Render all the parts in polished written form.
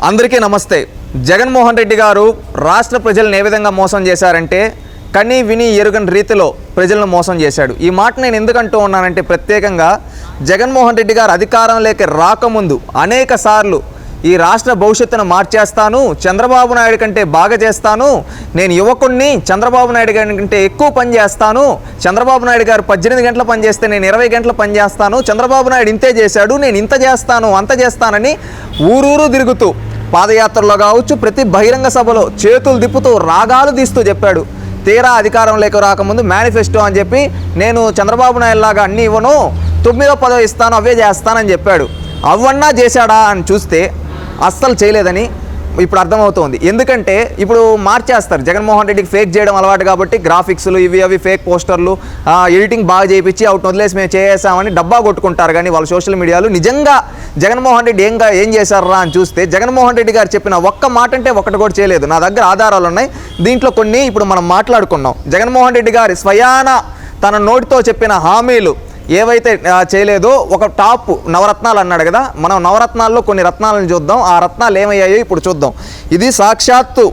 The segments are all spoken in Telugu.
అందరికీ నమస్తే. జగన్మోహన్ రెడ్డి గారు రాష్ట్ర ప్రజలను ఏ విధంగా మోసం చేశారంటే కని విని ఎరుగని రీతిలో ప్రజలను మోసం చేశాడు. ఈ మాట నేను ఎందుకంటూ ఉన్నానంటే ప్రత్యేకంగా జగన్మోహన్ రెడ్డి గారు అధికారంలోకి రాకముందు అనేక సార్లు ఈ రాష్ట్ర భవిష్యత్తును మార్చేస్తాను, చంద్రబాబు నాయుడు కంటే బాగా చేస్తాను, నేను యువకుడిని, చంద్రబాబు నాయుడు గారి కంటే ఎక్కువ పని చేస్తాను, చంద్రబాబు నాయుడు గారు 18 గంటలు పని చేస్తే నేను 20 గంటలు పని చేస్తాను, చంద్రబాబు నాయుడు ఇంతే చేశాడు, నేను ఇంత చేస్తాను అంత చేస్తానని ఊరూరు తిరుగుతూ పాదయాత్రలో కావచ్చు, ప్రతి బహిరంగ సభలో చేతులు తిప్పుతూ రాగాలు తీస్తూ చెప్పాడు. తీరా అధికారంలోకి రాకముందు మేనిఫెస్టో అని చెప్పి నేను చంద్రబాబు నాయుడు లాగా అన్నీ ఇవ్వను, 9వ 10వ ఇస్తాను, అవే చేస్తానని చెప్పాడు. అవన్నా చేశాడా అని చూస్తే అస్సలు చేయలేదని ఇప్పుడు అర్థమవుతోంది. ఎందుకంటే ఇప్పుడు మార్చేస్తారు, జగన్మోహన్ రెడ్డికి ఫేక్ చేయడం అలవాటు కాబట్టి గ్రాఫిక్స్లు ఇవి అవి ఫేక్ పోస్టర్లు ఎడిటింగ్ బాగా చేయించి అవుట్ వదిలేసి మేము చేసామని డబ్బా కొట్టుకుంటారు. కానీ వాళ్ళ సోషల్ మీడియాలో నిజంగా జగన్మోహన్ రెడ్డి ఏం చేశారా అని చూస్తే జగన్మోహన్ రెడ్డి గారు చెప్పిన ఒక్క మాట అంటే ఒకటి కూడా చేయలేదు. నా దగ్గర ఆధారాలు ఉన్నాయి, దీంట్లో కొన్ని ఇప్పుడు మనం మాట్లాడుకున్నాం. జగన్మోహన్ రెడ్డి గారి స్వయాన తన నోటితో చెప్పిన హామీలు ఏవైతే చేయలేదో ఒక టాప్ నవరత్నాలు అన్నాడు కదా, మనం నవరత్నాల్లో కొన్ని రత్నాలను చూద్దాం. ఆ రత్నాలు ఏమయ్యాయో ఇప్పుడు చూద్దాం. ఇది సాక్షాత్తు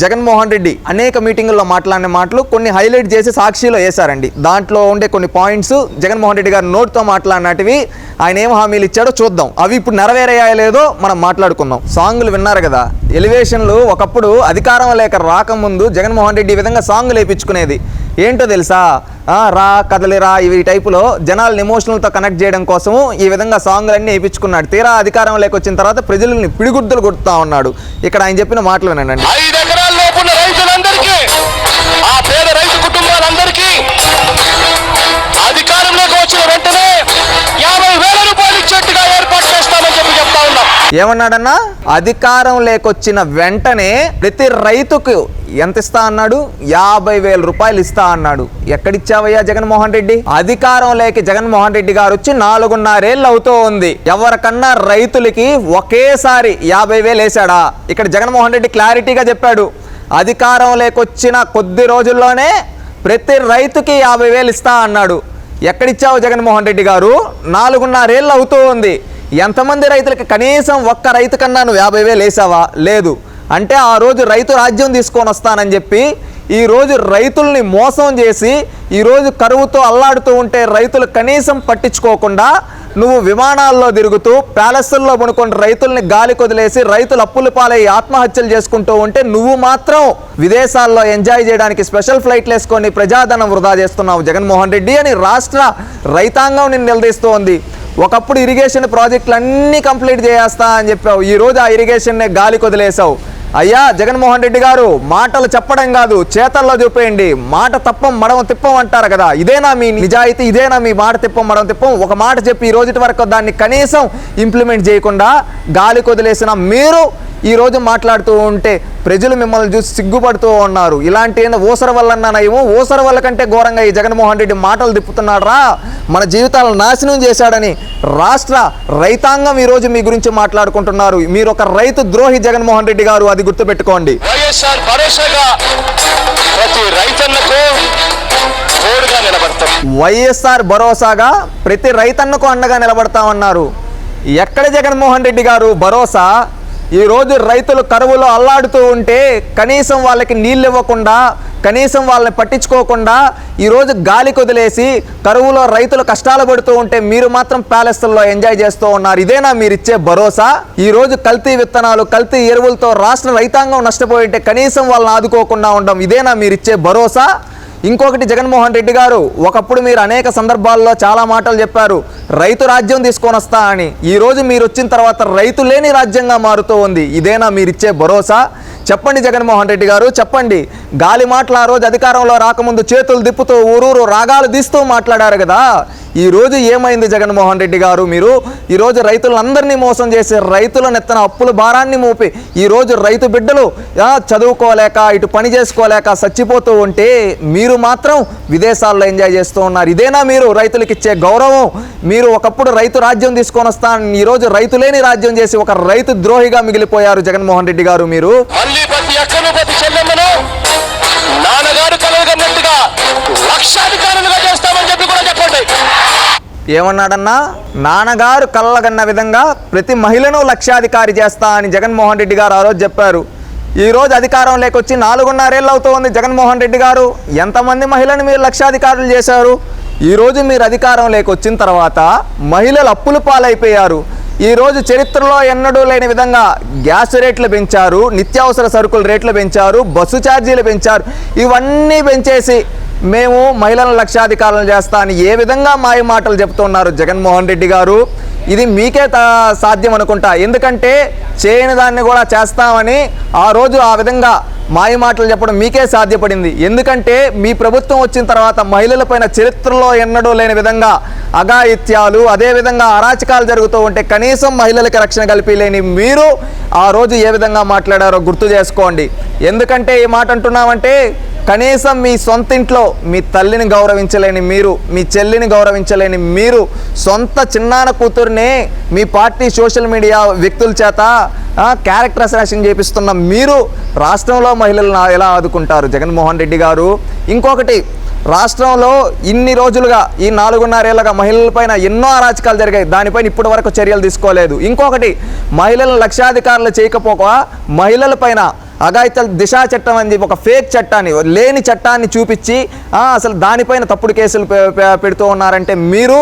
జగన్మోహన్ రెడ్డి అనేక మీటింగుల్లో మాట్లాడిన మాటలు కొన్ని హైలైట్ చేసి సాక్షిలో వేశారండి. దాంట్లో ఉండే కొన్ని పాయింట్స్ జగన్మోహన్ రెడ్డి గారి నోటితో మాట్లాడినటివి, ఆయన ఏం హామీలు ఇచ్చాడో చూద్దాం. అవి ఇప్పుడు నెరవేరయ్యాయో లేదో మనం మాట్లాడుకుందాం. సాంగులు విన్నారు కదా, ఎలివేషన్లు. ఒకప్పుడు అధికారం లేక రాకముందు జగన్మోహన్ రెడ్డి ఈ విధంగా సాంగులు వేయించుకునేది. ఏంటో తెలుసా, రా కదలిరా ఇవి టైపులో జనాలను ఎమోషనల్తో కనెక్ట్ చేయడం కోసము ఈ విధంగా సాంగులన్నీ వేయించుకున్నాడు. తీరా అధికారం లేక వచ్చిన తర్వాత ప్రజల్ని పిడిగుడ్డులు కొడుతూ ఉన్నాడు. ఇక్కడ ఆయన చెప్పిన మాటలు వినండి. 5 ఎకరాల లోపు ఉన్న రైతులందరికీ, ఆ పేద రైతు కుటుంబాలందరికీ అధికారంలోకి వచ్చిన వెంటనే 50,000 రూపాయలు ఇచ్చేట్టుగా ఏర్పాటు చేస్తామని చెప్తా ఉన్నాం. ఏమన్నాడన్నా, అధికారం లేకొచ్చిన వెంటనే ప్రతి రైతుకు ఎంత ఇస్తా అన్నాడు? 50,000 రూపాయలు ఇస్తా అన్నాడు. ఎక్కడిచ్చావయ్యా జగన్మోహన్ రెడ్డి? అధికారం లేక జగన్మోహన్ రెడ్డి గారు వచ్చి 4.5 ఏళ్ళు అవుతూ ఉంది. ఎవరికన్నా రైతులకి ఒకేసారి 50,000 వేసాడా? ఇక్కడ జగన్మోహన్ రెడ్డి క్లారిటీగా చెప్పాడు, అధికారం లేకొచ్చిన కొద్ది రోజుల్లోనే ప్రతి రైతుకి 50,000 ఇస్తా అన్నాడు. ఎక్కడిచ్చావు జగన్మోహన్ రెడ్డి గారు? 4.5 ఏళ్ళు అవుతూ ఉంది. ఎంతమంది రైతులకి కనీసం ఒక్క రైతు కన్నా నువ్వు 50,000 వేసావా? లేదు. అంటే ఆ రోజు రైతు రాజ్యం తీసుకొని వస్తానని చెప్పి ఈరోజు రైతుల్ని మోసం చేసి ఈరోజు కరువుతో అల్లాడుతూ ఉంటే రైతులు కనీసం పట్టించుకోకుండా నువ్వు విమానాల్లో తిరుగుతూ ప్యాలెస్ల్లో పడుకొని రైతుల్ని గాలి కొదిలేసి రైతులు అప్పుల పాలై ఆత్మహత్యలు చేసుకుంటూ ఉంటే నువ్వు మాత్రం విదేశాల్లో ఎంజాయ్ చేయడానికి స్పెషల్ ఫ్లైట్లు వేసుకొని ప్రజాధనం వృధా చేస్తున్నావు జగన్మోహన్ రెడ్డి అని రాష్ట్ర రైతాంగం నిన్ను నిలదీస్తూ ఉంది. ఒకప్పుడు ఇరిగేషన్ ప్రాజెక్టులు అన్నీ కంప్లీట్ చేస్తా అని చెప్పావు, ఈరోజు ఆ ఇరిగేషన్నే గాలి కొదిలేసావు. అయ్యా జగన్మోహన్ రెడ్డి గారు, మాటలు చెప్పడం కాదు చేతల్లో చూపేయండి. మాట తప్పం మడమ తిప్పం అంటారు కదా, ఇదేనా మీ నిజాయితీ? ఇదేనా మీ మాట తిప్పం మడమ తిప్పం? ఒక మాట చెప్పి ఈ రోజు వరకు దాన్ని కనీసం ఇంప్లిమెంట్ చేయకుండా గాలి కొదిలేసిన మీరు ఈరోజు మాట్లాడుతూ ఉంటే ప్రజలు మిమ్మల్ని చూసి సిగ్గుపడుతూ ఉన్నారు. ఇలాంటి ఊసర వల్లన్నా నయము, ఊసర వల్ల కంటే ఘోరంగా ఈ జగన్మోహన్ రెడ్డి మాటలు తిప్పుతున్నాడు రా, మన జీవితాలను నాశనం చేశాడని రాష్ట్ర రైతాంగం ఈరోజు మీ గురించి మాట్లాడుకుంటున్నారు. మీరు ఒక రైతు ద్రోహి జగన్మోహన్ రెడ్డి గారు, అది గుర్తుపెట్టుకోండి. వైఎస్ఆర్ భరోసాగా ప్రతి రైతన్నకు అండగా నిలబడతామన్నారు. ఎక్కడ జగన్మోహన్ రెడ్డి గారు భరోసా? ఈరోజు రైతులు కరువులో అల్లాడుతూ ఉంటే కనీసం వాళ్ళకి నీళ్ళు ఇవ్వకుండా, కనీసం వాళ్ళని పట్టించుకోకుండా ఈరోజు గాలి కొదిలేసి కరువులో రైతులు కష్టాలు పడుతూ ఉంటే మీరు మాత్రం ప్యాలెస్ల్లో ఎంజాయ్ చేస్తూ ఉన్నారు. ఇదేనా మీరు ఇచ్చే భరోసా? ఈరోజు కల్తీ విత్తనాలు, కల్తీ ఎరువులతో రాష్ట్ర రైతాంగం నష్టపోయి ఉంటే కనీసం వాళ్ళని ఆదుకోకుండా ఉండడం, ఇదేనా మీరు ఇచ్చే భరోసా? ఇంకొకటి జగన్మోహన్ రెడ్డి గారు, ఒకప్పుడు మీరు అనేక సందర్భాల్లో చాలా మాటలు చెప్పారు, రైతు రాజ్యం తీసుకొని వస్తా అని. ఈరోజు మీరు వచ్చిన తర్వాత రైతు లేని రాజ్యంగా మారుతూ ఉంది. ఇదేనా మీరిచ్చే భరోసా? చెప్పండి జగన్మోహన్ రెడ్డి గారు, చెప్పండి. గాలి మాటలు ఆ రోజు అధికారంలో రాకముందు చేతులు దిప్పుతూ ఊరూరు రాగాలు తీస్తూ మాట్లాడారు కదా, ఈరోజు ఏమైంది జగన్మోహన్ రెడ్డి గారు? మీరు ఈరోజు రైతులందరినీ మోసం చేసి రైతుల నెత్తన అప్పుల భారాన్ని మోపి ఈరోజు రైతు బిడ్డలు చదువుకోలేక ఇటు పని చేసుకోలేక చచ్చిపోతూ ఉంటే మీరు మాత్రం విదేశాల్లో ఎంజాయ్ చేస్తూ ఉన్నారు. ఇదేనా మీరు రైతులకు ఇచ్చే గౌరవం? మీరు ఒకప్పుడు రైతు రాజ్యం తీసుకొని వస్తాను, ఈరోజు రైతు లేని రాజ్యం చేసి ఒక రైతు ద్రోహిగా మిగిలిపోయారు జగన్మోహన్ రెడ్డి గారు. మీరు నాన్నగారు కలగన్నట్టుగా లక్షాధికారులుగా చేస్తామని చెప్పి కూడా చెప్పండి. ఏమన్నాడన్నా, నాన్నగారు కళ్ళగన్న విధంగా ప్రతి మహిళను లక్షాధికారి చేస్తా అని జగన్మోహన్ రెడ్డి గారు ఆ రోజు చెప్పారు. ఈరోజు అధికారం లేకొచ్చి 4.5 ఏళ్ళు అవుతోంది. జగన్మోహన్ రెడ్డి గారు ఎంతమంది మహిళను మీరు లక్షాధికారులు చేశారు? ఈరోజు మీరు అధికారం లేకొచ్చిన తర్వాత మహిళలు అప్పుల పాలైపోయారు. ఈరోజు చరిత్రలో ఎన్నడూ లేని విధంగా గ్యాస్ రేట్లు పెంచారు, నిత్యావసర సరుకుల రేట్లు పెంచారు, బస్సు ఛార్జీలు పెంచారు. ఇవన్నీ పెంచేసి మేము మహిళలను లక్షాధికారులను చేస్తా అని ఏ విధంగా మాయ మాటలు చెప్తున్నారు జగన్మోహన్ రెడ్డి గారు? ఇది మీకే సాధ్యం అనుకుంటా. ఎందుకంటే చేయని దాన్ని కూడా చేస్తామని ఆ రోజు ఆ విధంగా మాయ మాటలు చెప్పడం మీకే సాధ్యపడింది. ఎందుకంటే మీ ప్రభుత్వం వచ్చిన తర్వాత మహిళలపైన చరిత్రలో ఎన్నడూ లేని విధంగా అఘాయిత్యాలు, అదేవిధంగా అరాచకాలు జరుగుతూ ఉంటే కనీసం మహిళలకి రక్షణ కల్పించలేని మీరు ఆ రోజు ఏ విధంగా మాట్లాడారో గుర్తు చేసుకోండి. ఎందుకంటే ఈ మాట అంటున్నామంటే కనీసం మీ సొంత ఇంట్లో మీ తల్లిని గౌరవించలేని మీరు, మీ చెల్లిని గౌరవించలేని మీరు, సొంత చిన్నాన కూతురునే మీ పార్టీ సోషల్ మీడియా వ్యక్తుల చేత క్యారెక్టర్ అసాసినేషన్ చేపిస్తున్న మీరు రాష్ట్రంలో మహిళలను ఎలా ఆదుకుంటారు జగన్మోహన్ రెడ్డి గారు? ఇంకొకటి, రాష్ట్రంలో ఇన్ని రోజులుగా ఈ 4.5 ఏళ్ళగా మహిళలపైన ఎన్నో అరాచకాలు జరిగాయి. దానిపైన ఇప్పటి వరకు చర్యలు తీసుకోలేదు. ఇంకొకటి, మహిళలను లక్షాధికారులు చేయకపోగా మహిళలపైన అఘాయిత్యాలు దిశా చట్టం అని ఒక ఫేక్ చట్టాన్ని, లేని చట్టాన్ని చూపించి అసలు దానిపైన తప్పుడు కేసులు పెడుతూ ఉన్నారంటే మీరు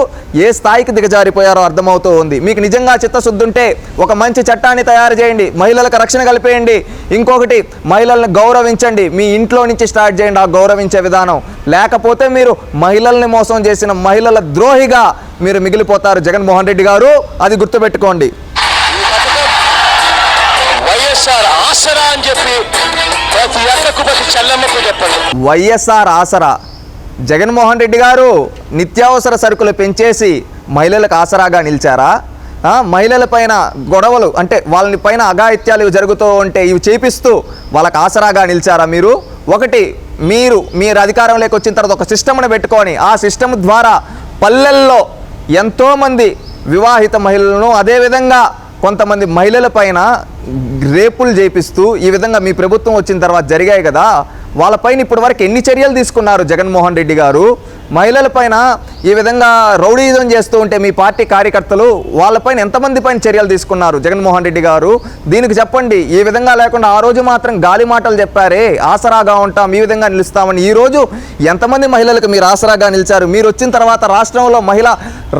ఏ స్థాయికి దిగజారిపోయారో అర్థమవుతూ ఉంది. మీకు నిజంగా చిత్తశుద్ధి ఉంటే ఒక మంచి చట్టాన్ని తయారు చేయండి, మహిళలకు రక్షణ కల్పేయండి. ఇంకొకటి, మహిళల్ని గౌరవించండి. మీ ఇంట్లో నుంచి స్టార్ట్ చేయండి ఆ గౌరవించే విధానం. లేకపోతే మీరు మహిళల్ని మోసం చేసిన మహిళల ద్రోహిగా మీరు మిగిలిపోతారు జగన్మోహన్ రెడ్డి గారు. అది గుర్తుపెట్టుకోండి. వైఎస్ఆర్ ఆసరా అని చెప్పి ప్రతి అక్కకు ప్రతి చెల్లెమ్మకు చెప్పండి. వైఎస్ఆర్ ఆసరా జగన్మోహన్ రెడ్డి గారు నిత్యావసర సరుకులు పెంచేసి మహిళలకు ఆసరాగా నిలిచారా? మహిళల పైన గొడవలు అంటే వాళ్ళని పైన అఘాయిత్యాలు జరుగుతూ ఉంటే ఇవి చేపిస్తూ వాళ్ళకి ఆసరాగా నిలిచారా మీరు? ఒకటి, మీరు అధికారంలోకి వచ్చిన తర్వాత ఒక సిస్టమ్ను పెట్టుకొని ఆ సిస్టమ్ ద్వారా పల్లెల్లో ఎంతోమంది వివాహిత మహిళలను, అదేవిధంగా కొంతమంది మహిళల పైన రేపులు చేపిస్తూ ఈ విధంగా మీ ప్రభుత్వం వచ్చిన తర్వాత జరిగాయి కదా, వాళ్ళపైన ఇప్పటి వరకు ఎన్ని చర్యలు తీసుకున్నారు జగన్మోహన్ రెడ్డి గారు? మహిళలపైన ఈ విధంగా రౌడీజం చేస్తూ ఉంటే మీ పార్టీ కార్యకర్తలు వాళ్ళపైన ఎంతమంది పైన చర్యలు తీసుకున్నారు జగన్మోహన్ రెడ్డి గారు? దీనికి చెప్పండి. ఈ విధంగా లేకుండా ఆ రోజు మాత్రం గాలి మాటలు చెప్పారే, ఆసరాగా ఉంటాం, ఈ విధంగా నిలుస్తామని. ఈరోజు ఎంతమంది మహిళలకు మీరు ఆసరాగా నిలిచారు? మీరు వచ్చిన తర్వాత రాష్ట్రంలో మహిళా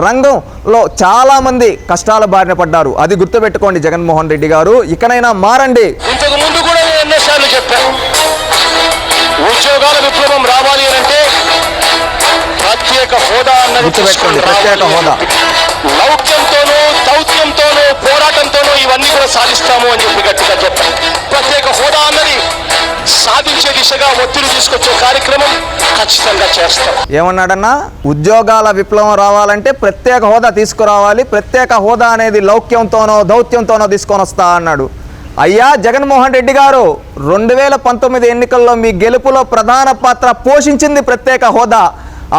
రంగంలో చాలామంది కష్టాల బారిన పడ్డారు. అది గుర్తుపెట్టుకోండి జగన్మోహన్ రెడ్డి గారు. ఇకనైనా మారండి. ఇంతకు ముందు కూడా నేను ఎన్నోసార్లు చెప్పాను, ఉద్యోగాల విప్లవం రావాలి అంటే ప్రత్యేక హోదా అన్నది గుర్తుపెట్టుకోండి. ప్రత్యేక హోదా లౌక్యంతోనూ దౌత్యంతోనూ పోరాటంతోనూ ఇవన్నీ కూడా సాధిస్తాము అని చెప్పి గట్టిగా చెప్పాను. ప్రత్యేక హోదా అన్నది సాధించే దిశగా ఒత్తిడి తీసుకొచ్చే కార్యక్రమం ఖచ్చితంగా చేస్తాం. ఏమన్నాడన్నా, ఉద్యోగాల విప్లవం రావాలంటే ప్రత్యేక హోదా తీసుకురావాలి, ప్రత్యేక హోదా అనేది లౌక్యంతోనో దౌత్యంతోనో తీసుకొని వస్తా అన్నాడు. అయ్యా జగన్మోహన్ రెడ్డి గారు, 2019 ఎన్నికల్లో మీ గెలుపులో ప్రధాన పాత్ర పోషించింది ప్రత్యేక హోదా.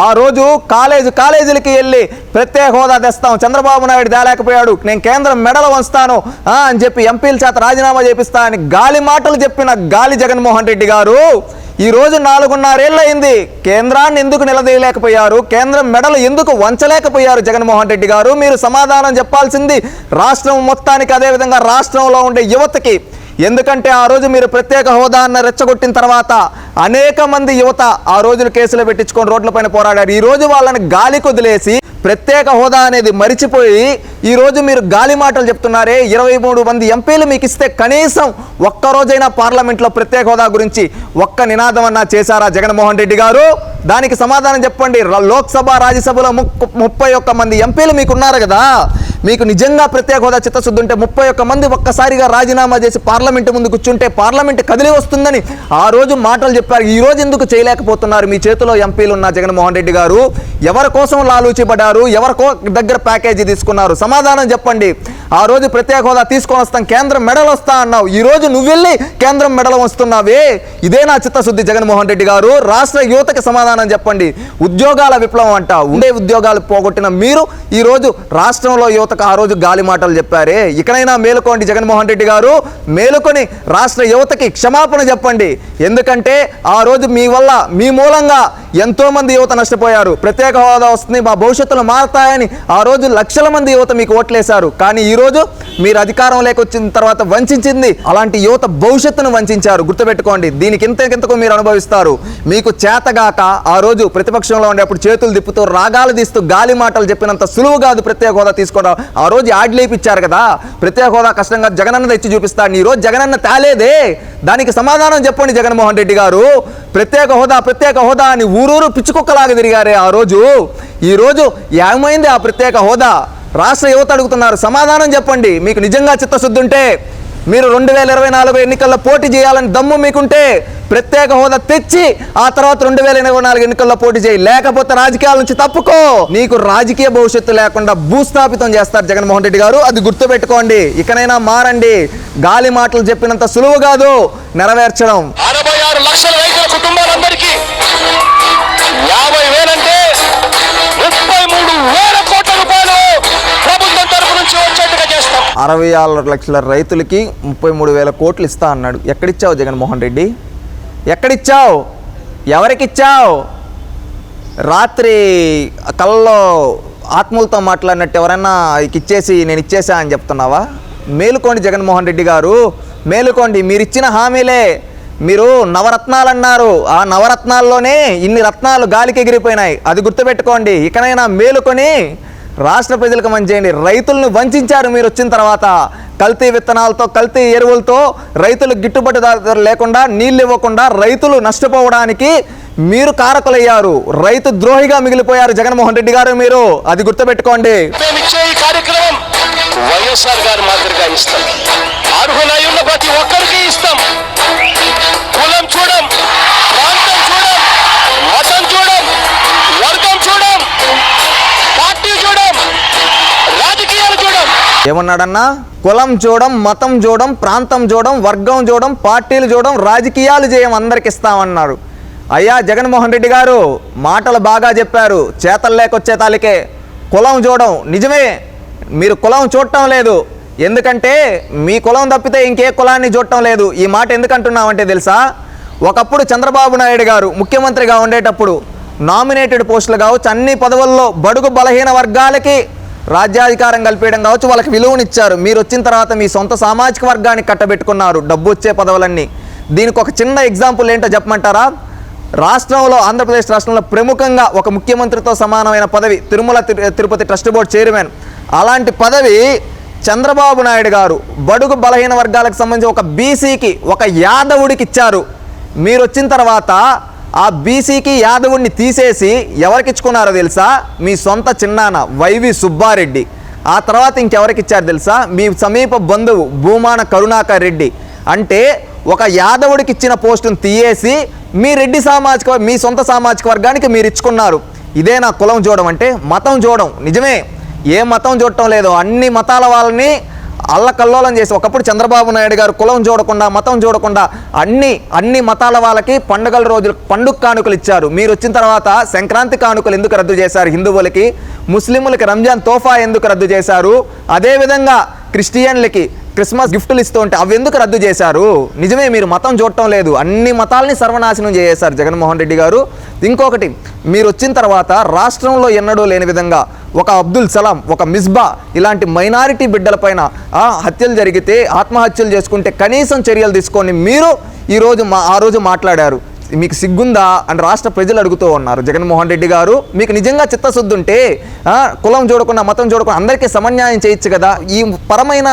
ఆ రోజు కాలేజీలకి వెళ్ళి ప్రత్యేక హోదా తెస్తాం, చంద్రబాబు నాయుడు తేలేకపోయాడు, నేను కేంద్రం మెడలు వంచుతాను అని చెప్పి ఎంపీల చేత రాజీనామా చేపిస్తా అని గాలి మాటలు చెప్పిన గాలి జగన్మోహన్ రెడ్డి గారు ఈరోజు 4.5 ఏళ్ళు అయింది. కేంద్రాన్ని ఎందుకు నిలదీయలేకపోయారు? కేంద్రం మెడలు ఎందుకు వంచలేకపోయారు జగన్మోహన్ రెడ్డి గారు? మీరు సమాధానం చెప్పాల్సింది రాష్ట్రం మొత్తానికి, అదేవిధంగా రాష్ట్రంలో ఉండే యువతకి. ఎందుకంటే ఆ రోజు మీరు ప్రత్యేక హోదాను రెచ్చగొట్టిన తర్వాత అనేక మంది యువత ఆ రోజులు కేసులు పెట్టించుకొని రోడ్లపైన పోరాడారు. ఈరోజు వాళ్ళని గాలికి వదిలేసి ప్రత్యేక హోదా అనేది మరిచిపోయి ఈరోజు మీరు గాలి మాటలు చెప్తున్నారే. 23 మంది ఎంపీలు మీకు ఇస్తే కనీసం ఒక్కరోజైనా పార్లమెంట్లో ప్రత్యేక హోదా గురించి ఒక్క నినాదం అన్నా చేశారా జగన్మోహన్ రెడ్డి గారు? దానికి సమాధానం చెప్పండి. లోక్సభ, రాజ్యసభలో 31 మంది ఎంపీలు మీకున్నారు కదా. మీకు నిజంగా ప్రత్యేక హోదా చిత్తశుద్ధి ఉంటే 31 మంది ఒక్కసారిగా రాజీనామా చేసి పార్లమెంటు ముందు కూర్చుంటే పార్లమెంటు కదిలి వస్తుందని ఆ రోజు మాటలు చెప్పారు. ఈ రోజు ఎందుకు చేయలేకపోతున్నారు? మీ చేతిలో ఎంపీలు ఉన్న జగన్మోహన్ రెడ్డి గారు ఎవరి కోసం లాలూచిపడ్డారు? ఎవరికో దగ్గర ప్యాకేజీ తీసుకున్నారు? సమాధానం చెప్పండి. ఆ రోజు ప్రత్యేక హోదా తీసుకొని వస్తాం, కేంద్రం మెడలు వస్తా అన్నావు. ఈ రోజు నువ్వు వెళ్ళి కేంద్రం మెడలు వస్తున్నావే. ఇదే నా చిత్తశుద్ధి జగన్మోహన్ రెడ్డి గారు. రాష్ట్ర యువతకి సమాధానం చెప్పండి. ఉద్యోగాల విప్లవం అంట, ఉండే ఉద్యోగాలు పోగొట్టిన మీరు ఈ రోజు రాష్ట్రంలో యువత యువతకు ఆ రోజు గాలి మాటలు చెప్పారే. ఇకనైనా మేలుకోండి జగన్మోహన్ రెడ్డి గారు, మేలుకొని రాష్ట్ర యువతకి క్షమాపణ చెప్పండి. ఎందుకంటే ఆ రోజు మీ వల్ల, మీ మూలంగా ఎంతోమంది యువత నష్టపోయారు. ప్రత్యేక హోదా వస్తుంది, మా భవిష్యత్తులు మారతాయని ఆ రోజు లక్షల మంది యువత మీకు ఓట్లేశారు. కానీ ఈరోజు మీరు అధికారం లేకొచ్చిన తర్వాత వంచింది అలాంటి యువత భవిష్యత్తును వంచారు. గుర్తుపెట్టుకోండి, దీనికి ఇంతకు మీరు అనుభవిస్తారు. మీకు చేతగాక ఆ రోజు ప్రతిపక్షంలో ఉండేప్పుడు చేతులు తిప్పుతూ రాగాలు తీస్తూ గాలి మాటలు చెప్పినంత సులువు కాదు ప్రత్యేక హోదా తీసుకోవడం. ఆ రోజు ఆడ్లేపిచ్చారు కదా, ప్రత్యేక హోదా కష్టంగా జగనన్న తెచ్చి చూపిస్తాడు. ఈ రోజు జగనన్న తేలేదే, దానికి సమాధానం చెప్పండి జగన్మోహన్ రెడ్డి గారు. ప్రత్యేక హోదా అని ఊరూరు పిచ్చుకుక్కలాగా తిరిగారే ఆ రోజు. ఈ రోజు ఏమైంది ఆ ప్రత్యేక హోదా? రాష్ట్ర యువత అడుగుతున్నారు, సమాధానం చెప్పండి. మీకు నిజంగా చిత్తశుద్ధి ఉంటే, మీరు 2024 ఎన్నికల్లో పోటీ చేయాలని దమ్ము మీకుంటే ప్రత్యేక హోదా తెచ్చి ఆ తర్వాత 2024 ఎన్నికల్లో పోటీ చేయి. లేకపోతే రాజకీయాల నుంచి తప్పుకో. నీకు రాజకీయ భవిష్యత్తు లేకుండా భూస్థాపితం చేస్తారు జగన్మోహన్ రెడ్డి గారు, అది గుర్తుపెట్టుకోండి. ఇకనైనా మారండి. గాలి మాటలు చెప్పినంత సులువు కాదు నెరవేర్చడం. 66 లక్షల రైతుల కుటుంబాలందరికీ 50,000 అంటే 33,000 కోట్ల రూపాయలు ప్రభుత్వం తరపు నుంచి వచ్చేట్టుగా చేస్తాం. 66 లక్షల రైతులకి 33,000 కోట్లు ఇస్తా అన్నాడు. ఎక్కడిచ్చావు జగన్మోహన్ రెడ్డి? ఎక్కడిచ్చావు? ఎవరికిచ్చావు? రాత్రి కళ్ళలో ఆత్మలతో మాట్లాడినట్టు ఎవరైనా ఇచ్చేసి నేను ఇచ్చేసా అని చెప్తున్నావా? మేలుకోండి జగన్మోహన్ రెడ్డి గారు, మేలుకోండి. మీరు ఇచ్చిన హామీలే. మీరు నవరత్నాలు అన్నారు, ఆ నవరత్నాల్లోనే ఇన్ని రత్నాలు గాలికి ఎగిరిపోయినాయి, అది గుర్తుపెట్టుకోండి. ఇకనైనా మేలుకొని రాష్ట్ర ప్రజలకు మంచి చేయండి. రైతులను వంచారు మీరు వచ్చిన తర్వాత. కల్తీ విత్తనాలతో, కల్తీ ఎరువులతో రైతులకు గిట్టుబాటు ధర లేకుండా, నీళ్ళు ఇవ్వకుండా రైతులు నష్టపోవడానికి మీరు కారకులయ్యారు. రైతు ద్రోహిగా మిగిలిపోయారు జగన్మోహన్ రెడ్డి గారు మీరు, అది గుర్తుపెట్టుకోండి. ఈ కార్యక్రమం వైఎస్ఆర్ గారి మాదిరిగా ఇస్తాం. అర్హులై ఉన్న ప్రతి ఒక్కరికి ఇస్తాం. కులం చూడం, ప్రాంతం చూడం, మతం చూడం, వర్గం చూడం, పార్టీ చూడం, రాజకీయాలు చూడం. ఏమన్నాడన్నా? కులం చూడం, మతం చూడం, ప్రాంతం చూడం, వర్గం చూడం, పార్టీలు చూడం, రాజకీయాలు చేయం, అందరికి ఇస్తామన్నారు. అయ్యా జగన్మోహన్ రెడ్డి గారు, మాటలు బాగా చెప్పారు, చేతలు లేకొచ్చే తాలికే. కులం చూడం, నిజమే మీరు కులం చూడటం లేదు. ఎందుకంటే మీ కులం తప్పితే ఇంకే కులాన్ని చూడటం లేదు. ఈ మాట ఎందుకంటున్నామంటే తెలుసా, ఒకప్పుడు చంద్రబాబు నాయుడు గారు ముఖ్యమంత్రిగా ఉండేటప్పుడు నామినేటెడ్ పోస్టులు కావచ్చు, అన్ని పదవుల్లో బడుగు బలహీన వర్గాలకి రాజ్యాధికారం కల్పించడం కావచ్చు, వాళ్ళకి విలువనిచ్చారు. మీరు వచ్చిన తర్వాత మీ సొంత సామాజిక వర్గానికి కట్టబెట్టుకున్నారు డబ్బు వచ్చే పదవులన్నీ. దీనికి ఒక చిన్న ఎగ్జాంపుల్ ఏంటో చెప్పమంటారా? రాష్ట్రంలో, ఆంధ్రప్రదేశ్ రాష్ట్రంలో ప్రముఖంగా ఒక ముఖ్యమంత్రితో సమానమైన పదవి Tirumala Tirupati trust board chairman. అలాంటి పదవి చంద్రబాబు నాయుడు గారు బడుగు బలహీన వర్గాలకు సంబంధించి ఒక బీసీకి, ఒక యాదవుడికి ఇచ్చారు. మీరు వచ్చిన తర్వాత ఆ బీసీకి యాదవుడిని తీసేసి ఎవరికి ఇచ్చుకున్నారో తెలుసా? మీ సొంత చిన్నాన్న వైవి సుబ్బారెడ్డి. ఆ తర్వాత ఇంకెవరికి ఇచ్చారు తెలుసా? మీ సమీప బంధువు భూమాన కరుణాకర్ రెడ్డి. అంటే ఒక యాదవుడికి ఇచ్చిన పోస్టును తీయేసి మీ సొంత సామాజిక వర్గానికి మీరు ఇచ్చుకున్నారు. ఇదే నా కులం చూడడం అంటే? మతం చూడడం, నిజమే ఏ మతం చూడటం లేదు. అన్ని మతాల వాళ్ళని అల్లకల్లోలం చేసి, ఒకప్పుడు చంద్రబాబు నాయుడు గారు కులం చూడకుండా, మతం చూడకుండా అన్ని మతాల వాళ్ళకి పండుగల రోజులు పండుగ కానుకలు ఇచ్చారు. మీరు వచ్చిన తర్వాత సంక్రాంతి కానుకలు ఎందుకు రద్దు చేశారు హిందువులకి? ముస్లింలకి రంజాన్ తోఫా ఎందుకు రద్దు చేశారు? అదేవిధంగా క్రిస్టియన్లకి క్రిస్మస్ గిఫ్టులు ఇస్తూ ఉంటే అవి ఎందుకు రద్దు చేశారు? నిజమే మీరు మతం చూడటం లేదు, అన్ని మతాలని సర్వనాశనం చేశారు జగన్మోహన్ రెడ్డి గారు. ఇంకొకటి, మీరు వచ్చిన తర్వాత రాష్ట్రంలో ఎన్నడూ లేని విధంగా ఒక అబ్దుల్ సలాం, ఒక మిస్బా ఇలాంటి మైనారిటీ బిడ్డలపైన హత్యలు జరిగితే, ఆత్మహత్యలు చేసుకుంటే కనీసం చర్యలు తీసుకొని మీరు ఆ రోజు మాట్లాడారు. మీకు సిగ్గుందా అని రాష్ట్ర ప్రజలు అడుగుతూ ఉన్నారు. జగన్మోహన్ రెడ్డి గారు, మీకు నిజంగా చిత్తశుద్ధి ఉంటే కులం చూడకుండా, మతం చూడకుండా అందరికీ సమన్యాయం చేయొచ్చు కదా. ఈ పరమైన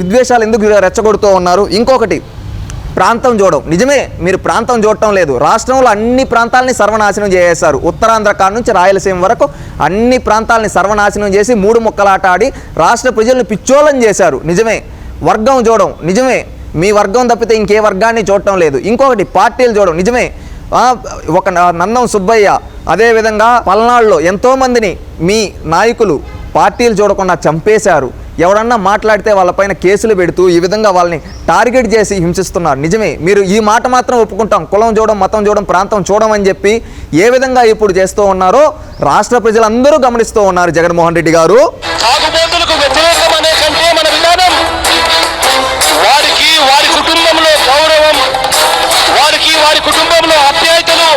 విద్వేషాలు ఎందుకు రెచ్చగొడుతూ ఉన్నారు? ఇంకొకటి, ప్రాంతం చూడడం, నిజమే మీరు ప్రాంతం చూడటం లేదు. రాష్ట్రంలో అన్ని ప్రాంతాలని సర్వనాశనం చేసేశారు. ఉత్తరాంధ్ర కాడ నుంచి రాయలసీమ వరకు అన్ని ప్రాంతాలని సర్వనాశనం చేసి 3 ముక్కలాట ఆడి రాష్ట్ర ప్రజలను పిచ్చోళం చేశారు. నిజమే. వర్గం చూడడం, నిజమే మీ వర్గం తప్పితే ఇంకే వర్గాన్ని చూడటం లేదు. ఇంకొకటి, పార్టీలు చూడడం, నిజమే ఒక నందం సుబ్బయ్య, అదేవిధంగా పల్నాడులో ఎంతోమందిని మీ నాయకులు పార్టీలు చూడకుండా చంపేశారు. ఎవరన్నా మాట్లాడితే వాళ్ళపైన కేసులు పెడుతూ ఈ విధంగా వాళ్ళని టార్గెట్ చేసి హింసిస్తున్నారు. నిజమే, మీరు ఈ మాట మాత్రం ఒప్పుకుంటాం, కులం చూడడం, మతం చూడడం, ప్రాంతం చూడమని చెప్పి ఏ విధంగా ఇప్పుడు చేస్తూ ఉన్నారో రాష్ట్ర ప్రజలందరూ గమనిస్తూ ఉన్నారు. జగన్మోహన్ రెడ్డి గారు తాగుబోతులకు వ్యతిరేకం అనే కంటే మన విధానం వారికి వారి కుటుంబంలో గౌరవం, వారికి వారి కుటుంబంలో ఆప్యాయతలు,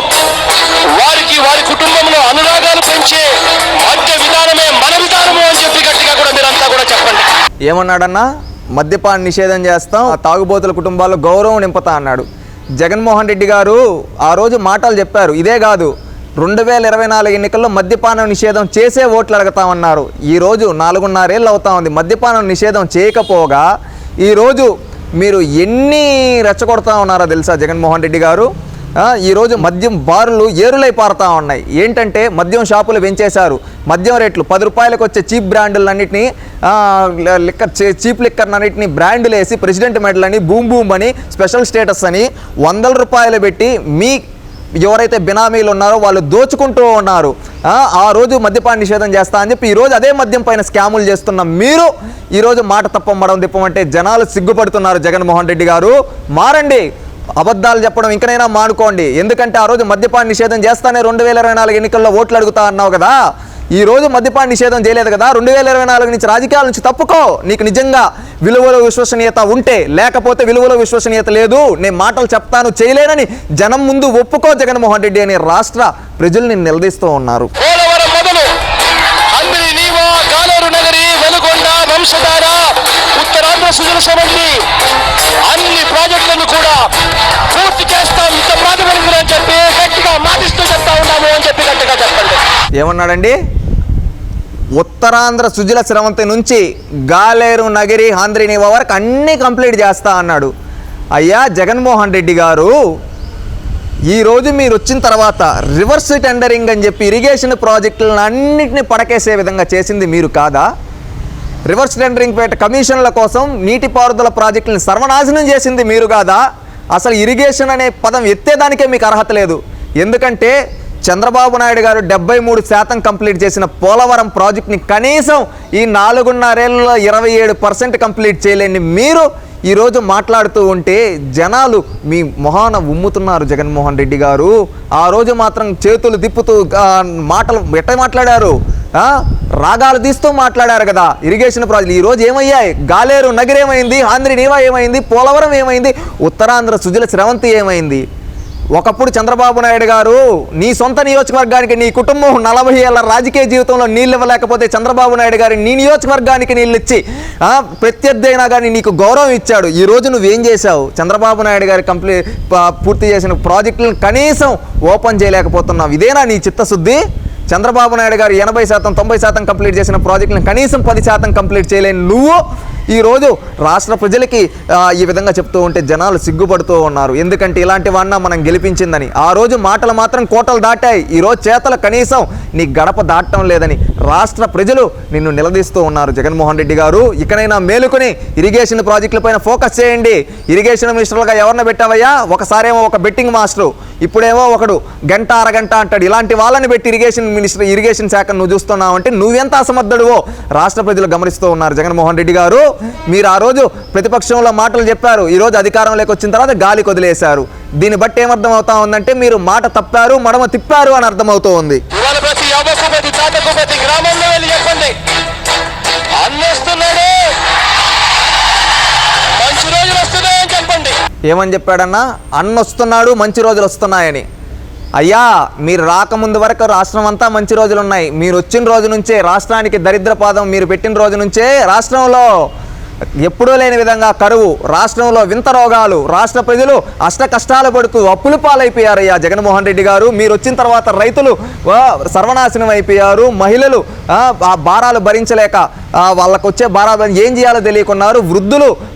వారికి వారి కుటుంబంలో అనురాగాలు పెంచే మధ్య విధానమే మన విధానము అని చెప్పి గట్టిగా కూడా మీరంతా కూడా చెప్పండి. ఏమన్నాడన్నా? మద్యపాన నిషేధం చేస్తాం, ఆ తాగుబోతుల కుటుంబాల్లో గౌరవం నింపుతా అన్నాడు. జగన్మోహన్ రెడ్డి గారు ఆ రోజు మాటలు చెప్పారు. ఇదే కాదు, 2024 ఎన్నికల్లో మద్యపానం నిషేధం చేసే ఓట్లు అడుగుతామన్నారు. ఈరోజు 4.5 ఏళ్ళు అవుతా ఉంది. మద్యపానం నిషేధం చేయకపోగా ఈరోజు మీరు ఎన్ని రెచ్చగొడతా ఉన్నారో తెలుసా జగన్మోహన్ రెడ్డి గారు? ఈరోజు మద్యం బారులు ఏరులై పారుతూ ఉన్నాయి. ఏంటంటే మద్యం షాపులు పెంచేశారు. మద్యం రేట్లు 10 రూపాయలకు వచ్చే చీప్ బ్రాండులన్నింటినీ, చీప్ లిక్కర్ అన్నింటినీ బ్రాండులు వేసి ప్రెసిడెంట్ మెడల్ అని, బూమ్ బూమ్ అని, స్పెషల్ స్టేటస్ అని 100 రూపాయలు పెట్టి మీ ఎవరైతే బినామీలు ఉన్నారో వాళ్ళు దోచుకుంటూ ఉన్నారు. ఆ రోజు మద్యపాన నిషేధం చేస్తా అని చెప్పి ఈరోజు అదే మద్యం పైన స్కాములు చేస్తున్న మీరు ఈరోజు మాట తప్పమ్మడం తిప్పమంటే జనాలు సిగ్గుపడుతున్నారు. జగన్మోహన్ రెడ్డి గారు మారండి, అబద్ధాలు చెప్పడం ఇంకనైనా మానుకోండి. ఎందుకంటే ఆ రోజు మద్యపాన నిషేధం చేస్తానే 2024 ఎన్నికల్లో ఓట్లు అడుగుతా అన్నావు కదా, ఈ రోజు మద్యపాన నిషేధం చేయలేదు కదా. 2024 నుంచి రాజకీయాల నుంచి తప్పుకో. నీకు నిజంగా విలువలో విశ్వసనీయత ఉంటే, లేకపోతే విలువలో విశ్వసనీయత లేదు, నేను మాటలు చెప్తాను చేయలేనని జనం ముందు ఒప్పుకో జగన్మోహన్ రెడ్డి అని రాష్ట్ర ప్రజలు నిన్ను నిలదీస్తూ ఉన్నారు. ఉత్తరాంధ్ర సుజల సమితి అన్ని ప్రాజెక్టులను కూడా పూర్తి చేస్తాం, ఇంత ప్రాతిపదికన అని చెప్పి గట్టిగా మాటిస్తూ చెప్తా ఉన్నాము అని చెప్పి గట్టిగా చెప్పండి. ఏమన్నాడండి? ఉత్తరాంధ్ర సుజల స్రవంతి నుంచి గాలేరు నగిరి ఆంధ్రీనివా వరకు అన్నీ కంప్లీట్ చేస్తా అన్నాడు. అయ్యా జగన్మోహన్ రెడ్డి గారు, ఈరోజు మీరు వచ్చిన తర్వాత రివర్స్ టెండరింగ్ అని చెప్పి ఇరిగేషన్ ప్రాజెక్టులను అన్నింటినీ పడకేసే విధంగా చేసింది మీరు కాదా? రివర్స్ టెండరింగ్ పేట కమిషన్ల కోసం నీటిపారుదల ప్రాజెక్టులను సర్వనాశనం చేసింది మీరు కాదా? అసలు ఇరిగేషన్ అనే పదం ఎత్తేదానికే మీకు అర్హత లేదు. ఎందుకంటే చంద్రబాబు నాయుడు గారు 73% కంప్లీట్ చేసిన పోలవరం ప్రాజెక్ట్ని కనీసం ఈ 4.5 ఏళ్ళలో 27% కంప్లీట్ చేయలేని మీరు ఈరోజు మాట్లాడుతూ ఉంటే జనాలు మీ మొహాన ఉమ్ముతున్నారు. జగన్మోహన్ రెడ్డి గారు ఆ రోజు మాత్రం చేతులు తిప్పుతూ మాటలు ఎట్ట మాట్లాడారు, రాగాలు తీస్తూ మాట్లాడారు కదా. ఇరిగేషన్ ప్రాజెక్టులు ఈరోజు ఏమయ్యాయి? గాలేరు నగర్ ఏమైంది? ఆంధ్రీనివా ఏమైంది? పోలవరం ఏమైంది? ఉత్తరాంధ్ర సుజల స్రవంతి ఏమైంది? ఒకప్పుడు చంద్రబాబు నాయుడు గారు నీ సొంత నియోజకవర్గానికి నీ కుటుంబం 40 ఏళ్ల రాజకీయ జీవితంలో నీళ్ళు ఇవ్వలేకపోతే చంద్రబాబు నాయుడు గారు నీ నియోజకవర్గానికి నీళ్ళు ఇచ్చి ప్రత్యర్థి అయినా కానీ నీకు గౌరవం ఇచ్చాడు. ఈరోజు నువ్వేం చేశావు? చంద్రబాబు నాయుడు గారి పూర్తి చేసిన ప్రాజెక్టులను కనీసం ఓపెన్ చేయలేకపోతున్నావు. ఇదేనా నీ చిత్తశుద్ధి? చంద్రబాబు నాయుడు గారు 80% 90% కంప్లీట్ చేసిన ప్రాజెక్టులను కనీసం 10% కంప్లీట్ చేయలేని నువ్వు ఈరోజు రాష్ట్ర ప్రజలకి ఈ విధంగా చెప్తూ ఉంటే జనాలు సిగ్గుపడుతూ ఉన్నారు. ఎందుకంటే ఇలాంటి వాడిన మనం గెలిపించిందని. ఆ రోజు మాటలు మాత్రం కోటలు దాటాయి, ఈరోజు చేతలు కనీసం నీ గడప దాటడం లేదని రాష్ట్ర ప్రజలు నిన్ను నిలదీస్తూ ఉన్నారు. జగన్మోహన్ రెడ్డి గారు ఇకనైనా మేలుకొని ఇరిగేషన్ ప్రాజెక్టులపైన ఫోకస్ చేయండి. ఇరిగేషన్ మినిస్టర్లుగా ఎవరిని పెట్టావయ్యా? ఒకసారేమో ఒక బెట్టింగ్ మాస్టరు, ఇప్పుడేమో ఒకడు గంట అరగంట అంటాడు. ఇలాంటి వాళ్ళని పెట్టి ఇరిగేషన్ శాఖను నువ్వు చూస్తున్నావు అంటే నువ్వెంత అసమర్థుడువో రాష్ట్ర ప్రజలు గమనిస్తూ ఉన్నారు. జగన్మోహన్ రెడ్డి గారు మీరు ఆ రోజు ప్రతిపక్షంలో మాటలు చెప్పారు, ఈరోజు అధికారంలోకి వచ్చిన తర్వాత గాలి కొదిలేశారు. దీన్ని బట్టి ఏమర్థం అవుతా ఉందంటే మీరు మాట తప్పారు, మడమ తిప్పారు అని అర్థమవుతూ ఉంది. ఏమని చెప్పాడన్నా? అన్నొస్తున్నాడు, మంచి రోజులు వస్తున్నాయని. అయ్యా మీరు రాకముందు వరకు రాష్ట్రం అంతా మంచి రోజులు ఉన్నాయి. మీరు వచ్చిన రోజు నుంచే రాష్ట్రానికి దరిద్రపాదం మీరు పెట్టిన రోజు నుంచే రాష్ట్రంలో ఎప్పుడూ లేని విధంగా కరువు, రాష్ట్రంలో వింత రోగాలు, రాష్ట్ర ప్రజలు అష్ట కష్టాలు పడుతూ అప్పుల పాలైపోయారయ్యా జగన్మోహన్ రెడ్డి గారు. మీరు వచ్చిన తర్వాత రైతులు సర్వనాశనం అయిపోయారు, మహిళలు ఆ భారాలు భరించలేక వాళ్ళకు వచ్చే భారాలు ఏం చేయాలో తెలియకున్నారు.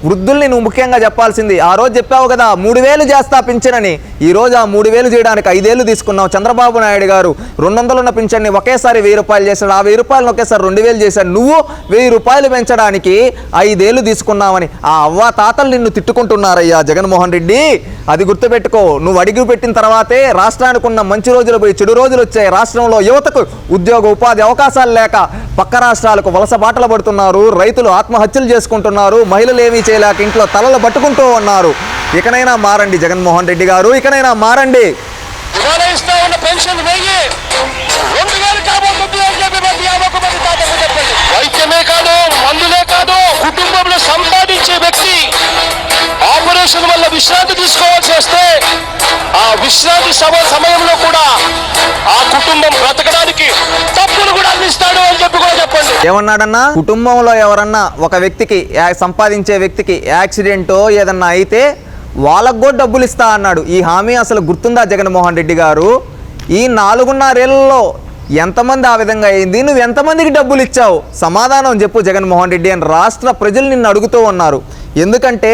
వృద్ధుల్ని నువ్వు ముఖ్యంగా చెప్పాల్సింది. ఆ రోజు చెప్పావు కదా 3000 చేస్తా పింఛనని. ఈరోజు ఆ 3000 చేయడానికి 5 ఏళ్ళు తీసుకున్నావు. చంద్రబాబు నాయుడు గారు 200 ఉన్న పింఛన్ని ఒకేసారి 1000 రూపాయలు చేశాడు. ఆ 1000 రూపాయలను ఒకేసారి 2000 చేశాడు. నువ్వు 1000 రూపాయలు పెంచడానికి 5 ఏళ్ళు ఏళ్ళు తీసుకున్నామని ఆ అవ్వ తాతలు నిన్ను తిట్టుకుంటున్నారయ్యా జగన్మోహన్ రెడ్డి. అది గుర్తుపెట్టుకో. నువ్వు అడుగు పెట్టిన తర్వాతే రాష్ట్రానికి ఉన్న మంచి రోజులు పోయి చెడు రోజులు వచ్చాయి. రాష్ట్రంలో యువతకు ఉద్యోగ ఉపాధి అవకాశాలు లేక పక్క రాష్ట్రాలకు వలస బాటలు పడుతున్నారు. రైతులు ఆత్మహత్యలు చేసుకుంటున్నారు. మహిళలు ఏమీ చేయలేక ఇంట్లో తలలు పట్టుకుంటూ ఉన్నారు. ఇకనైనా మారండి జగన్మోహన్ రెడ్డి గారు, ఇకనైనా మారండి. వైద్యమే కాదు, మందులే కాదు, కుటుంబంలో సంపాదించే వ్యక్తి ఆపరేషన్ వల్ల విశ్రాంతి తీసుకోవాల్సి వస్తే ఆ విశ్రాంతి సమయంలో కూడా ఆ కుటుంబం బ్రతకడానికి డబ్బులు కూడా అందిస్తాడు అని చెప్పి కూడా చెప్పండి. ఏమన్నాడన్నా? కుటుంబంలో ఎవరన్నా ఒక వ్యక్తికి సంపాదించే వ్యక్తికి యాక్సిడెంటో ఏదన్నా అయితే వాళ్ళకు కూడా డబ్బులు ఇస్తా అన్నాడు. ఈ హామీ అసలు గుర్తుందా జగన్మోహన్ రెడ్డి గారు? ఈ 4.5 ఏళ్లలో ఎంతమంది ఆ విధంగా అయింది? నువ్వు ఎంతమందికి డబ్బులు ఇచ్చావు? సమాధానం చెప్పు జగన్మోహన్ రెడ్డి అని రాష్ట్ర ప్రజలు నిన్ను అడుగుతూ ఉన్నారు. ఎందుకంటే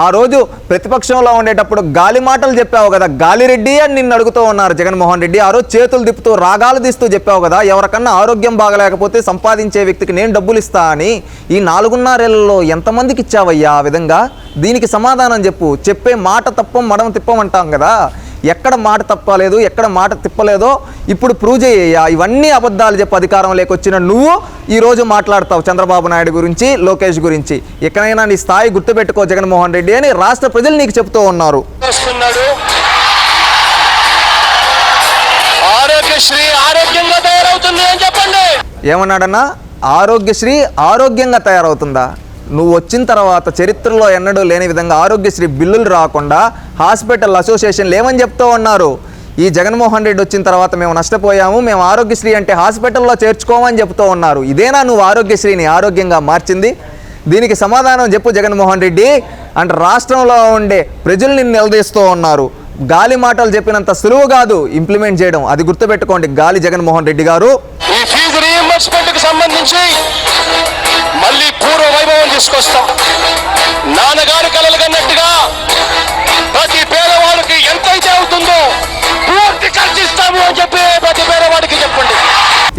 ఆ రోజు ప్రతిపక్షంలో ఉండేటప్పుడు గాలి మాటలు చెప్పావు కదా, గాలిరెడ్డి అని నిన్ను అడుగుతూ ఉన్నారు జగన్మోహన్ రెడ్డి. ఆ రోజు చేతులు తిప్పుతూ రాగాలు తీస్తూ చెప్పావు కదా, ఎవరికన్నా ఆరోగ్యం బాగలేకపోతే సంపాదించే వ్యక్తికి నేను డబ్బులు ఇస్తా అని. ఈ 4.5 ఏళ్లలో ఎంతమందికి ఇచ్చావయ్యా ఆ విధంగా? దీనికి సమాధానం చెప్పు. చెప్పే మాట తప్పం మడమ తిప్పమంటాం కదా, ఎక్కడ మాట తప్పలేదు, ఎక్కడ మాట తిప్పలేదో ఇప్పుడు ప్రూవ్ చేయ్యా. ఇవన్నీ అబద్ధాలు చెప్పి అధికారం లేకొచ్చిన నువ్వు ఈరోజు మాట్లాడతావు చంద్రబాబు నాయుడు గురించి, లోకేష్ గురించి. ఎక్కడైనా నీ స్థాయి గుర్తుపెట్టుకో జగన్మోహన్ రెడ్డి అని రాష్ట్ర ప్రజలు నీకు చెప్తూ ఉన్నారు. ఆరోగ్యశ్రీ ఆరోగ్యంగా తయారవుతుంది అని చెప్పండి. ఏమన్నాడన్నా? ఆరోగ్యశ్రీ ఆరోగ్యంగా తయారవుతుందా? నువ్వు వచ్చిన తర్వాత చరిత్రలో ఎన్నడూ లేని విధంగా ఆరోగ్యశ్రీ బిల్లులు రాకుండా హాస్పిటల్ అసోసియేషన్లు ఏమని చెప్తూ ఉన్నారు? ఈ జగన్మోహన్ రెడ్డి వచ్చిన తర్వాత మేము నష్టపోయాము, మేము ఆరోగ్యశ్రీ అంటే హాస్పిటల్లో చేర్చుకోమని చెప్తూ ఉన్నారు. ఇదేనా నువ్వు ఆరోగ్యశ్రీని ఆరోగ్యంగా మార్చింది? దీనికి సమాధానం చెప్పు జగన్మోహన్ రెడ్డి అంటే రాష్ట్రంలో ఉండే ప్రజలు నిన్ను నిలదీస్తూ ఉన్నారు. గాలి మాటలు చెప్పినంత సులువు కాదు ఇంప్లిమెంట్ చేయడం, అది గుర్తుపెట్టుకోండి గాలి జగన్మోహన్ రెడ్డి గారు. ఈ ఫీజు రీయింబర్స్మెంట్కి సంబంధించి మళ్ళీ పూర్వ వైభవం తీసుకొస్తాం. నాన్నగారు కలలు కన్నట్టుగా ప్రతి పేదవాడికి ఎంతైతే అవుతుందో పూర్తి ఖర్చిస్తాము అని చెప్పి ప్రతి పేదవాడికి చెప్పండి.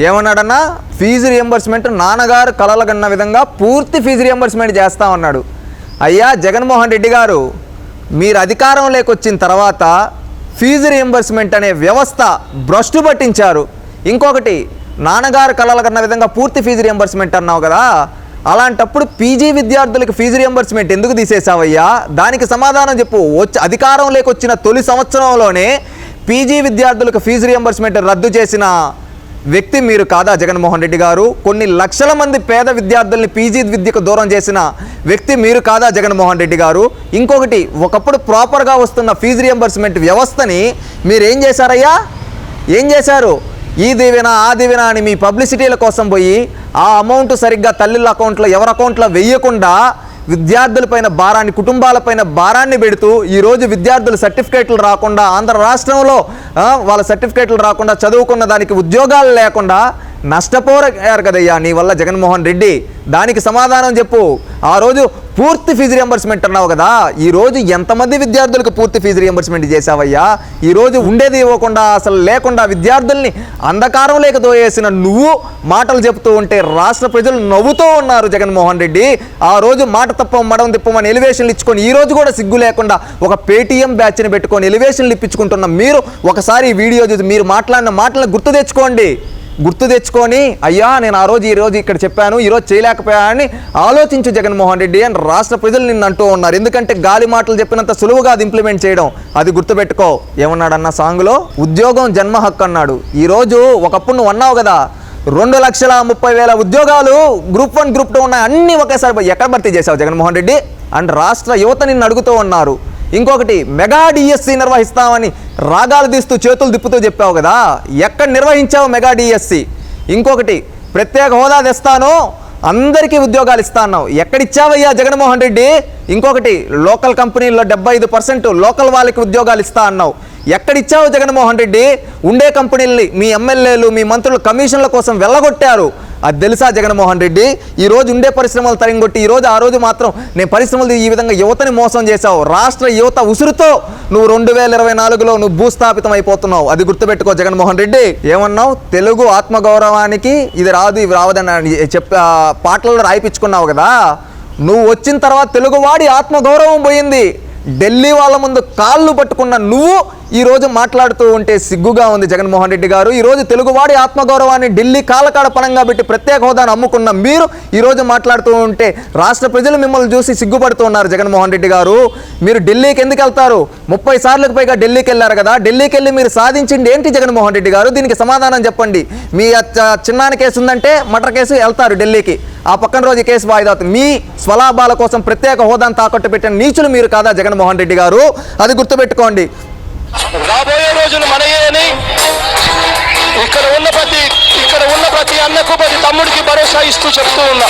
ఏమన్నాడన్నా? ఫీజు రియంబర్స్మెంట్ నాన్నగారు కలలు కన్న విధంగా పూర్తి ఫీజు రియంబర్స్మెంట్ చేస్తా ఉన్నాడు. అయ్యా జగన్మోహన్ రెడ్డి గారు, మీరు అధికారంలోకి వచ్చిన తర్వాత ఫీజు రియంబర్స్మెంట్ అనే వ్యవస్థ భ్రష్టు పట్టించారు. ఇంకొకటి, నాన్నగారు కలలు కన్న విధంగా పూర్తి ఫీజు రియంబర్స్మెంట్ అన్నావు కదా, అలాంటప్పుడు పీజీ విద్యార్థులకు ఫీజు రియంబర్స్మెంట్ ఎందుకు తీసేసావయ్యా? దానికి సమాధానం చెప్పు. అధికారంలోకి వచ్చిన తొలి సంవత్సరంలోనే పీజీ విద్యార్థులకు ఫీజు రియంబర్స్మెంట్ రద్దు చేసిన వ్యక్తి మీరు కాదా జగన్మోహన్ రెడ్డి గారు? కొన్ని లక్షల మంది పేద విద్యార్థుల్ని పీజీ విద్యకు దూరం చేసిన వ్యక్తి మీరు కాదా జగన్మోహన్ రెడ్డి గారు? ఇంకొకటి, ఒకప్పుడు ప్రాపర్గా వస్తున్న ఫీజు రియంబర్స్మెంట్ వ్యవస్థని మీరు ఏం చేశారయ్యా? ఏం చేశారు? ఈ దీవెన ఆ దీవెన అని మీ పబ్లిసిటీల కోసం పోయి ఆ అమౌంట్ సరిగ్గా తల్లిల అకౌంట్లో ఎవరి అకౌంట్లో వేయకుండా విద్యార్థులపైన భారాన్ని, కుటుంబాలపైన భారాన్ని పెడుతూ ఈరోజు విద్యార్థులు సర్టిఫికేట్లు రాకుండా, ఆంధ్ర రాష్ట్రంలో వాళ్ళ సర్టిఫికేట్లు రాకుండా, చదువుకున్న దానికి ఉద్యోగాలు లేకుండా నష్టపోయారు కదయ్యా నీ వల్ల జగన్మోహన్ రెడ్డి. దానికి సమాధానం చెప్పు. ఆ రోజు పూర్తి ఫీజు రియంబర్స్మెంట్ అన్నావు కదా, ఈరోజు ఎంతమంది విద్యార్థులకు పూర్తి ఫీజు రియంబర్స్మెంట్ చేసావయ్యా? ఈరోజు ఉండేది ఇవ్వకుండా, అసలు లేకుండా విద్యార్థుల్ని అంధకారంలోకి దోయేసిన నువ్వు మాటలు చెప్తూ ఉంటే రాష్ట్ర ప్రజలు నవ్వుతూ ఉన్నారు జగన్మోహన్ రెడ్డి. ఆ రోజు మాట తప్ప మడం తిప్పమని ఎలివేషన్లు ఇచ్చుకొని ఈ రోజు కూడా సిగ్గు లేకుండా ఒక పేటీఎం బ్యాచ్ని పెట్టుకొని ఎలివేషన్లు ఇప్పించుకుంటున్న మీరు ఒకసారి ఈ వీడియో చూసి మీరు మాట్లాడిన మాటలను గుర్తు తెచ్చుకొని అయ్యా నేను ఆ రోజు ఈరోజు ఇక్కడ చెప్పాను, ఈరోజు చేయలేకపోయానని ఆలోచించు జగన్మోహన్ రెడ్డి అని రాష్ట్ర ప్రజలు నిన్ను అంటూ ఉన్నారు. ఎందుకంటే గాలి మాటలు చెప్పినంత సులువుగా అది ఇంప్లిమెంట్ చేయడం, అది గుర్తుపెట్టుకో. ఏమన్నాడన్న సాంగ్లో? ఉద్యోగం జన్మ హక్కు అన్నాడు. ఈరోజు ఒకప్పుడు నువ్వు అన్నావు కదా 2,30,000 ఉద్యోగాలు గ్రూప్ 1 గ్రూప్ 2 ఉన్నాయి, అన్నీ ఒకేసారి ఎక్కడ భర్తీ చేశావు జగన్మోహన్ రెడ్డి అండ్ రాష్ట్ర యువత నిన్ను అడుగుతూ ఉన్నారు. ఇంకొకటి, మెగా డిఎస్సి నిర్వహిస్తామని రాగాలు తీస్తూ చేతులు తిప్పుతూ చెప్పావు కదా, ఎక్కడ నిర్వహించావు మెగా డిఎస్సి? ఇంకొకటి, ప్రత్యేక హోదా తెస్తాను, అందరికీ ఉద్యోగాలు ఇస్తా అన్నావు, ఎక్కడిచ్చావయ్యా జగన్మోహన్ రెడ్డి? ఇంకొకటి, లోకల్ కంపెనీల్లో 75% లోకల్ వాళ్ళకి ఉద్యోగాలు ఇస్తా అన్నావు, ఎక్కడిచ్చావు జగన్మోహన్ రెడ్డి? ఉండే కంపెనీల్ని మీ ఎమ్మెల్యేలు మీ మంత్రులు కమిషన్ల కోసం వెళ్ళగొట్టారు, అది తెలుసా జగన్మోహన్ రెడ్డి? ఈరోజు ఉండే పరిశ్రమలు తరింగొట్టి ఈరోజు ఆ రోజు మాత్రం నేను పరిశ్రమలు ఈ విధంగా యువతని మోసం చేశావు. రాష్ట్ర యువత ఉసురుతో నువ్వు 2024లో నువ్వు భూస్థాపితం అయిపోతున్నావు, అది గుర్తుపెట్టుకో జగన్మోహన్ రెడ్డి. ఏమన్నావు? తెలుగు ఆత్మగౌరవానికి ఇది రాదు ఇవి రావదని పాటలలో రాయిపించుకున్నావు కదా, నువ్వు వచ్చిన తర్వాత తెలుగువాడి ఆత్మగౌరవం పోయింది. ఢిల్లీ వాళ్ళ ముందు కాళ్ళు పట్టుకున్న నువ్వు ఈరోజు మాట్లాడుతూ ఉంటే సిగ్గుగా ఉంది జగన్మోహన్ రెడ్డి గారు. ఈరోజు తెలుగువాడి ఆత్మగౌరవాన్ని ఢిల్లీ కాలకాడ పణంగా పెట్టి ప్రత్యేక హోదాను అమ్ముకున్న మీరు ఈరోజు మాట్లాడుతూ ఉంటే రాష్ట్ర ప్రజలు మిమ్మల్ని చూసి సిగ్గుపడుతూ ఉన్నారు. జగన్మోహన్ రెడ్డి గారు, మీరు ఢిల్లీకి ఎందుకు వెళ్తారు? 30 సార్లకు పైగా ఢిల్లీకి వెళ్ళారు కదా. ఢిల్లీకి వెళ్ళి మీరు సాధించింది ఏంటి జగన్మోహన్ రెడ్డి గారు? దీనికి సమాధానం చెప్పండి. మీ చిన్నాని కేసు ఉందంటే మటర్ కేసు వెళ్తారు ఢిల్లీకి, ఆ పక్కన రోజు కేసు వాయిదా అవుతుంది. మీ స్వలాభాల కోసం ప్రత్యేక హోదాను తాకట్టు పెట్టిన నీచులు మీరు కాదా జగన్మోహన్ రెడ్డి గారు? అది గుర్తుపెట్టుకోండి. రాబోయే రోజులు మనయే అని ఇక్కడ ఉన్న ప్రతి అన్నకు ప్రతి తమ్ముడికి భరోసా ఇస్తూ చెప్తూ ఉన్నా.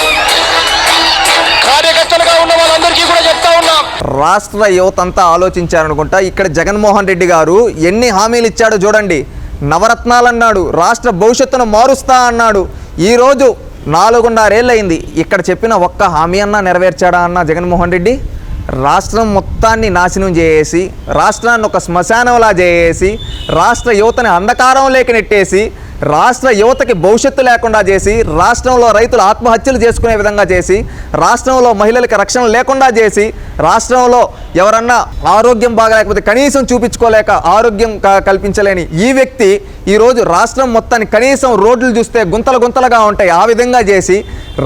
కార్యకర్తలుగా ఉన్న వాళ్ళందరికీ కూడా చెప్తా ఉన్నా. రాష్ట్ర యువత అంతా ఆలోచించారనుకుంటా. ఇక్కడ జగన్మోహన్ రెడ్డి గారు ఎన్ని హామీలు ఇచ్చాడో చూడండి. నవరత్నాలు అన్నాడు, రాష్ట్ర భవిష్యత్తును మారుస్తా అన్నాడు. ఈరోజు 4.5 ఏళ్ళు అయింది. ఇక్కడ చెప్పిన ఒక్క హామీ అన్నా నెరవేర్చాడా అన్న జగన్మోహన్ రెడ్డి? రాష్ట్రం మొత్తాన్ని నాశనం చేసి, రాష్ట్రాన్ని ఒక శ్మశానంలా చేసి, రాష్ట్ర యువతని అంధకారంలోకి నెట్టేసి, రాష్ట్ర యువతకి భవిష్యత్తు లేకుండా చేసి, రాష్ట్రంలో రైతులు ఆత్మహత్యలు చేసుకునే విధంగా చేసి, రాష్ట్రంలో మహిళలకి రక్షణ లేకుండా చేసి, రాష్ట్రంలో ఎవరన్నా ఆరోగ్యం బాగలేకపోతే కనీసం చూపించుకోలేక ఆరోగ్యం కల్పించలేని ఈ వ్యక్తి ఈరోజు రాష్ట్రం మొత్తాన్ని కనీసం రోడ్లు చూస్తే గుంతలుగా ఉంటాయి ఆ విధంగా చేసి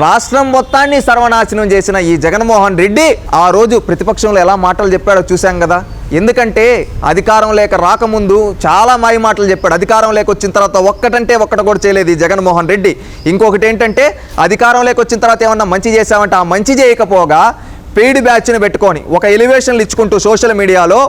రాష్ట్రం మొత్తాన్ని సర్వనాశనం చేసిన ఈ జగన్మోహన్ రెడ్డి ఆ రోజు ప్రతిపక్షంలో ఎలా మాటలు చెప్పాడో చూసాం కదా. ఎందుకంటే అధికారం లేక రాకముందు చాలా మాయ మాటలు చెప్పాడు. అధికారం లేక వచ్చిన తర్వాత ఒక్కటంటే ఒక్కటి కూడా చేయలేదు ఈ జగన్మోహన్ రెడ్డి. ఇంకొకటి ఏంటంటే అధికారం లేక వచ్చిన తర్వాత ఏమన్నా మంచి చేశామంటే ఆ మంచి చేయకపోగా పెయిడ్ బ్యాచ్ని పెట్టుకొని ఒక ఎలివేషన్లు ఇచ్చుకుంటూ సోషల్ మీడియాలో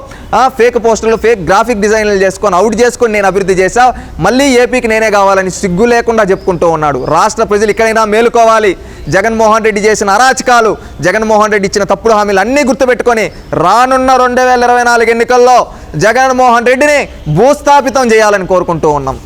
ఫేక్ పోస్టర్లు, ఫేక్ గ్రాఫిక్ డిజైన్లు చేసుకొని అవుట్ చేసుకొని నేను అభివృద్ధి చేశా, మళ్ళీ ఏపీకి నేనే కావాలని సిగ్గు లేకుండా చెప్పుకుంటూ ఉన్నాడు. రాష్ట్ర ప్రజలు ఇక్కడైనా మేలుకోవాలి. జగన్మోహన్ రెడ్డి చేసిన అరాచకాలు, జగన్మోహన్ రెడ్డి ఇచ్చిన తప్పుడు హామీలు అన్నీ గుర్తుపెట్టుకొని రానున్న 2024 ఎన్నికల్లో జగన్మోహన్ రెడ్డిని భూస్థాపితం చేయాలని కోరుకుంటూ ఉన్నాం.